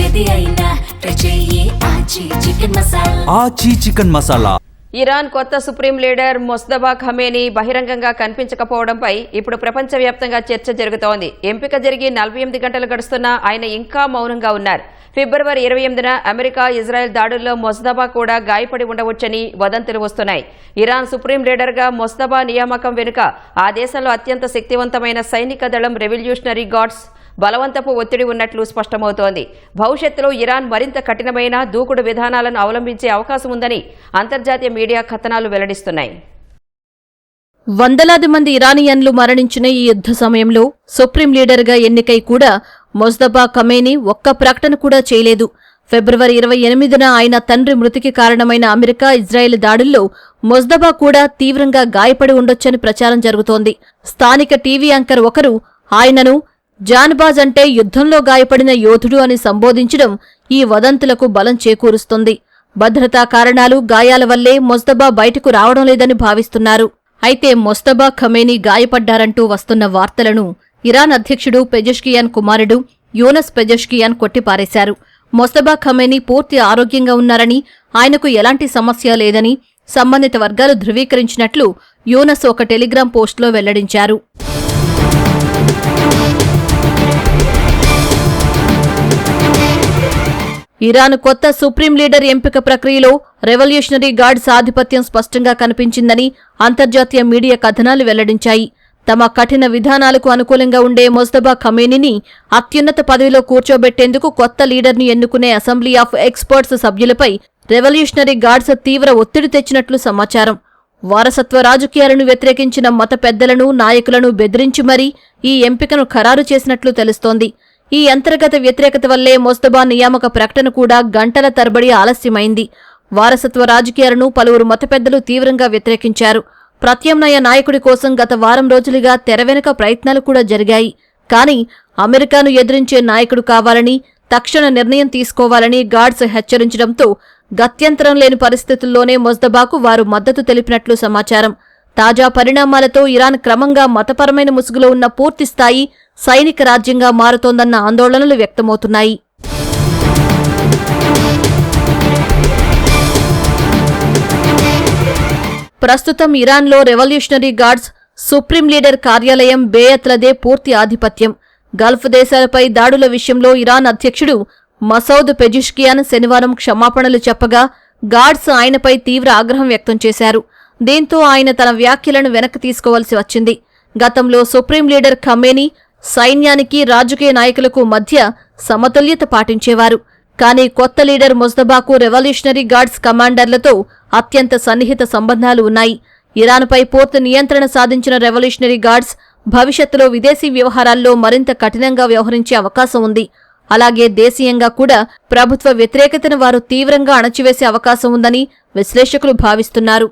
ఏది అయినా ట్రై చెయ్యి ఆచి చికెన్ మసాలా. ఇరాన్ కొత్త సుప్రీం లీడర్ మొస్తఫా ఖమేనీ బహిరంగంగా కనిపించకపోవడంపై ఇప్పుడు ప్రపంచవ్యాప్తంగా చర్చ జరుగుతోంది. ఎంపిక జరిగి 48 గంటలు గడుస్తున్నా ఆయన ఇంకా మౌనంగా ఉన్నారు. ఫిబ్రవరి 28న అమెరికా ఇజ్రాయెల్ దాడుల్లో మొస్తఫా కూడా గాయపడి ఉండవచ్చని వదంతులు వస్తున్నాయి. ఇరాన్ సుప్రీం లీడర్గా మొస్తఫా నియామకం వెనుక ఆ దేశంలో అత్యంత శక్తివంతమైన సైనిక దళం రెవల్యూషనరీ గార్డ్స్ బలవంతపు ఒత్తిడి ఉన్నట్లు స్పష్టమవుతోంది. భవిష్యత్తులో ఇరాన్ మరింత కఠినమైన దూకుడు విధానాలను అవలంబించే అవకాశం ఉందని అంతర్జాతీయ మీడియా కథనాలు వెల్లడిస్తున్నాయి. వందలాది మంది ఇరానియన్లు మరణించిన ఈ యుద్ధ సమయంలో సుప్రీం లీడర్గా ఎన్నికై కూడా మొస్తఫా ఖమేనీ ఒక్క ప్రకటన కూడా చేయలేదు. ఫిబ్రవరి 28న ఆయన తండ్రి మృతికి కారణమైన అమెరికా ఇజ్రాయెల్ దాడుల్లో మొస్తఫా కూడా తీవ్రంగా గాయపడి ఉండొచ్చని ప్రచారం జరుగుతోంది. స్థానిక టీవీ యాంకర్ ఒకరు ఆయనను జాన్బాజ్ అంటే యుద్ధంలో గాయపడిన యోధుడు అని సంబోధించడం ఈ వదంతులకు బలం చేకూరుస్తుంది. భద్రతా కారణాలు, గాయాల వల్లే మొస్తఫా బయటకు రావడం లేదని భావిస్తున్నారు. అయితే మొస్తఫా ఖమేనీ గాయపడ్డారంటూ వస్తున్న వార్తలను ఇరాన్ అధ్యక్షుడు పెజెష్కియాన్ కుమారుడు యూనస్ పెజెష్కియాన్ కొట్టిపారేశారు. మొస్తఫా ఖమేనీ పూర్తి ఆరోగ్యంగా ఉన్నారని, ఆయనకు ఎలాంటి సమస్య లేదని సంబంధిత వర్గాలు ధృవీకరించినట్లు యూనస్ ఒక టెలిగ్రామ్ పోస్టులో వెల్లడించారు. ఇరాన్ కొత్త సుప్రీం లీడర్ ఎంపిక ప్రక్రియలో రెవల్యూషనరీ గార్డ్స్ ఆధిపత్యం స్పష్టంగా కనిపించిందని అంతర్జాతీయ మీడియా కథనాలు వెల్లడించాయి. తమ కఠిన విధానాలకు అనుకూలంగా ఉండే మొస్తఫా ఖమేనీని అత్యున్నత పదవిలో కూర్చోబెట్టేందుకు కొత్త లీడర్ని ఎన్నుకునే అసెంబ్లీ ఆఫ్ ఎక్స్పర్ట్స్ సభ్యులపై రెవల్యూషనరీ గార్డ్స్ తీవ్ర ఒత్తిడి తెచ్చినట్లు సమాచారం. వారసత్వ రాజకీయాలను వ్యతిరేకించిన మత పెద్దలను, నాయకులను బెదిరించి మరీ ఈ ఎంపికను ఖరారు చేసినట్లు తెలుస్తోంది. ఈ అంతర్గత వ్యతిరేకత వల్లే మొస్తఫా నియామక ప్రకటన కూడా గంటల తరబడి ఆలస్యమైంది. వారసత్వ రాజకీయాలను పలువురు మత పెద్దలు తీవ్రంగా వ్యతిరేకించారు. ప్రత్యామ్నాయ నాయకుడి కోసం గత వారం రోజులుగా తెరవెనుక ప్రయత్నాలు కూడా జరిగాయి. కానీ అమెరికాను ఎదిరించే నాయకుడు కావాలని, తక్షణ నిర్ణయం తీసుకోవాలని గార్డ్స్ హెచ్చరించడంతో గత్యంతరం లేని పరిస్థితుల్లోనే మొస్తఫాకు వారు మద్దతు తెలిపినట్లు సమాచారం. తాజా పరిణామాలతో ఇరాన్ క్రమంగా మతపరమైన ముసుగులో ఉన్న పూర్తిస్థాయి సైనిక రాజ్యంగా మారుతోందన్న ఆందోళనలు వ్యక్తమవుతున్నాయి. ప్రస్తుతం ఇరాన్లో రెవల్యూషనరీ గార్డ్స్ సుప్రీం లీడర్ కార్యాలయం బేయత్లదే పూర్తి ఆధిపత్యం. గల్ఫ్ దేశాలపై దాడుల విషయంలో ఇరాన్ అధ్యక్షుడు మసౌద్ పెజిష్కియాన్ శనివారం క్షమాపణలు చెప్పగా గార్డ్స్ ఆయనపై తీవ్ర ఆగ్రహం వ్యక్తం చేశారు. దీంతో ఆయన తన వ్యాఖ్యలను వెనక్కి తీసుకోవాల్సి వచ్చింది. గతంలో సుప్రీం లీడర్ ఖమేనీ సైన్యానికి, రాజకీయ నాయకులకు మధ్య సమతుల్యత పాటించేవారు. కానీ కొత్త లీడర్ మొస్తఫాకు రెవల్యూషనరీ గార్డ్స్ కమాండర్లతో అత్యంత సన్నిహిత సంబంధాలు ఉన్నాయి. ఇరాన్పై పూర్తి నియంత్రణ సాధించిన రెవల్యూషనరీ గార్డ్స్ భవిష్యత్తులో విదేశీ వ్యవహారాల్లో మరింత కఠినంగా వ్యవహరించే అవకాశం ఉంది. అలాగే దేశీయంగా కూడా ప్రభుత్వ వ్యతిరేకతను వారు తీవ్రంగా అణచివేసే అవకాశం ఉందని విశ్లేషకులు భావిస్తున్నారు.